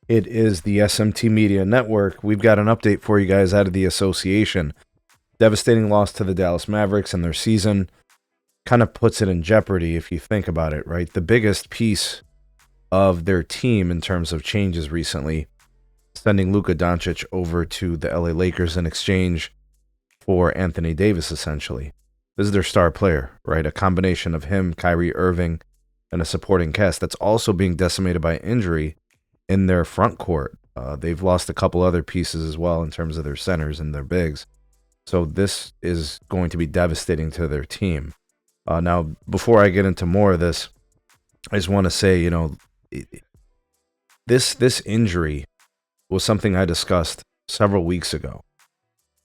It is the SMT Media Network. We've got an update for you guys out of the association. Devastating loss to the Dallas Mavericks and their season kind of puts it in jeopardy if you think about it, right? The biggest piece of their team in terms of changes recently, sending Luka Doncic over to the LA Lakers in exchange for Anthony Davis, essentially. This is their star player, right? A combination of him, Kyrie Irving, and a supporting cast that's also being decimated by injury in their front court. They've lost a couple other pieces as well in terms of their centers and their bigs. So this is going to be devastating to their team. Now, before I get into more of this, I just want to say, this injury was something I discussed several weeks ago.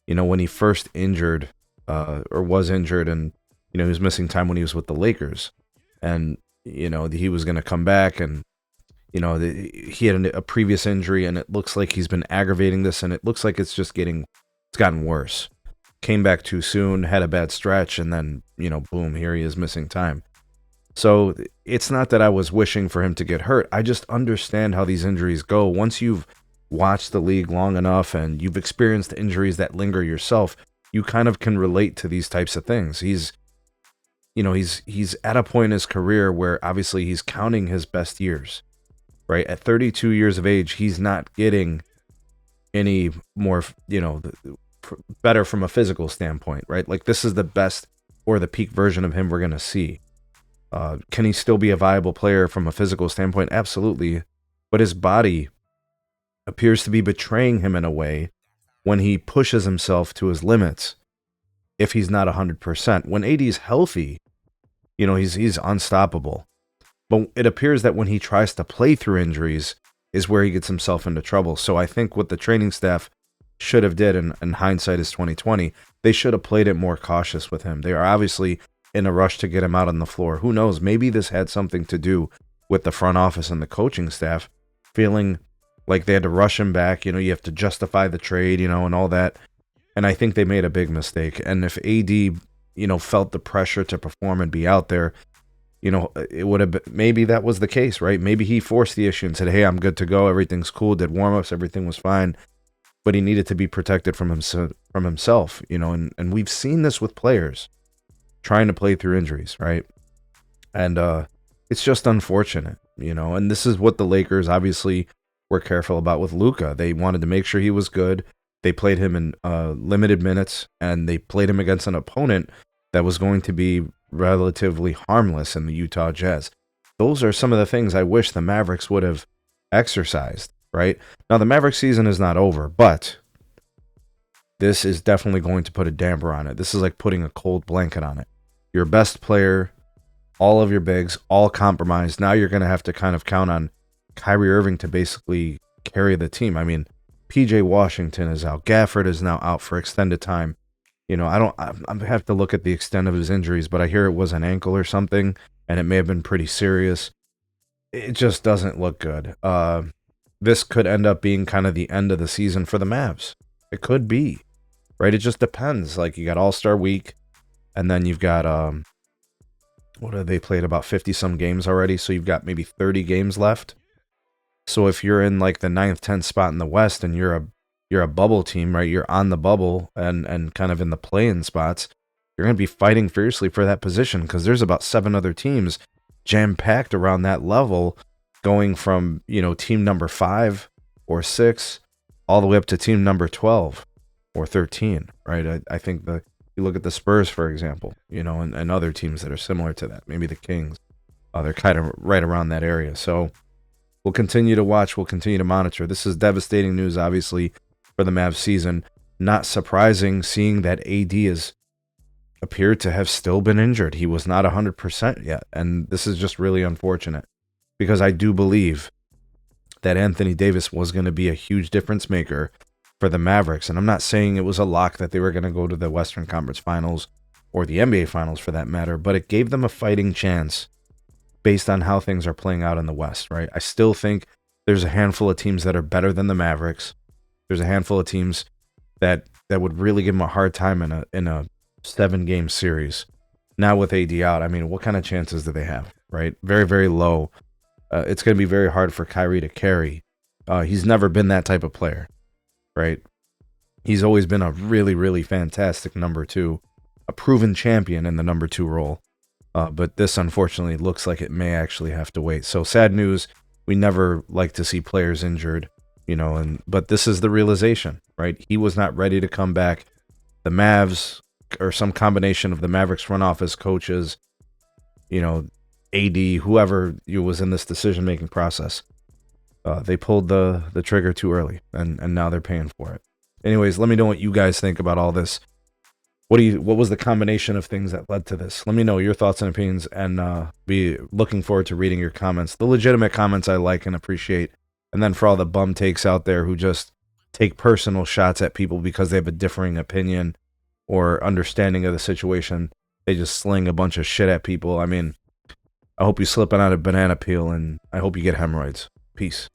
When he first injured, or was injured, and he was missing time when he was with the Lakers, and he was going to come back, and he had a previous injury, and it looks like he's been aggravating this, and it looks like it's gotten worse. Came back too soon, had a bad stretch, and then, boom, here he is missing time. So it's not that I was wishing for him to get hurt. I just understand how these injuries go. Once you've watched the league long enough and you've experienced injuries that linger yourself, you kind of can relate to these types of things. He's at a point in his career where obviously he's counting his best years, right? At 32 years of age, he's not getting any more, better from a physical standpoint, right? Like, this is the best or the peak version of him we're going to see. Can he still be a viable player from a physical standpoint? Absolutely. But his body appears to be betraying him in a way when he pushes himself to his limits if he's not 100%. When AD is healthy, he's unstoppable. But it appears that when he tries to play through injuries is where he gets himself into trouble. So I think what the training staff should have did, in hindsight is 2020, they should have played it more cautious with him. They are obviously in a rush to get him out on the floor. Who knows? Maybe this had something to do with the front office and the coaching staff feeling like they had to rush him back. You have to justify the trade, and all that. And I think they made a big mistake. And if AD, felt the pressure to perform and be out there, it would have been, maybe that was the case, right? Maybe he forced the issue and said, hey, I'm good to go. Everything's cool. Did warm-ups. Everything was fine. But he needed to be protected from himself, and we've seen this with players trying to play through injuries, right? And it's just unfortunate, and this is what the Lakers obviously were careful about with Luka. They wanted to make sure he was good. They played him in limited minutes, and they played him against an opponent that was going to be relatively harmless in the Utah Jazz. Those are some of the things I wish the Mavericks would have exercised, right? Now, the Mavericks season is not over, but this is definitely going to put a damper on it. This is like putting a cold blanket on it. Your best player, all of your bigs, all compromised. Now you're going to have to kind of count on Kyrie Irving to basically carry the team. I mean, PJ Washington is out. Gafford is now out for extended time. I have to look at the extent of his injuries, but I hear it was an ankle or something, and it may have been pretty serious. It just doesn't look good. This could end up being kind of the end of the season for the Mavs. It could be, right? It just depends. Like, you got All-Star Week, and then you've got, what have they played? About 50-some games already, so you've got maybe 30 games left. So if you're in, like, the 9th, 10th spot in the West, and you're a bubble team, right? You're on the bubble and kind of in the play-in spots, you're going to be fighting fiercely for that position, because there's about 7 other teams jam-packed around that level, going from, team number 5 or 6 all the way up to team number 12 or 13, right? I think you look at the Spurs, for example, and other teams that are similar to that, maybe the Kings, they're kind of right around that area. So we'll continue to watch, we'll continue to monitor. This is devastating news, obviously, for the Mavs season. Not surprising, seeing that AD has appeared to have still been injured. He was not 100% yet, and this is just really unfortunate, because I do believe that Anthony Davis was going to be a huge difference maker for the Mavericks. And I'm not saying it was a lock that they were going to go to the Western Conference Finals or the NBA Finals for that matter, but it gave them a fighting chance based on how things are playing out in the West, right? I still think there's a handful of teams that are better than the Mavericks. There's a handful of teams that would really give them a hard time in a 7-game series. Now with AD out, I mean, what kind of chances do they have, right? Very, very low. It's going to be very hard for Kyrie to carry He's never been that type of player, right? He's always been a really, really fantastic number two, a proven champion in the number two role. But this, unfortunately, looks like it may actually have to wait. So sad news. We never like to see players injured, but this is the realization, right? He was not ready to come back. The Mavs, or some combination of the Mavericks front office coaches, AD, whoever was in this decision-making process, they pulled the trigger too early, and now they're paying for it. Anyways, let me know what you guys think about all this. What was the combination of things that led to this? Let me know your thoughts and opinions, and be looking forward to reading your comments. The legitimate comments I like and appreciate. And then for all the bum takes out there who just take personal shots at people because they have a differing opinion or understanding of the situation, they just sling a bunch of shit at people. I mean, I hope you slip on a banana peel, and I hope you get hemorrhoids. Peace.